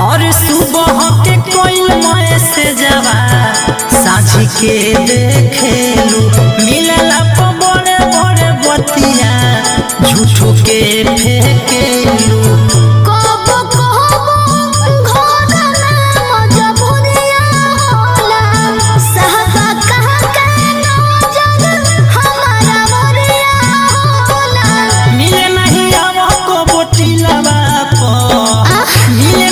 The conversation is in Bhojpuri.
और सुबह के कोई मैसेजवा साझी के देखेलू मिलला पर बड़े बड़े बतिया झूठो के फेंकेलू। मिले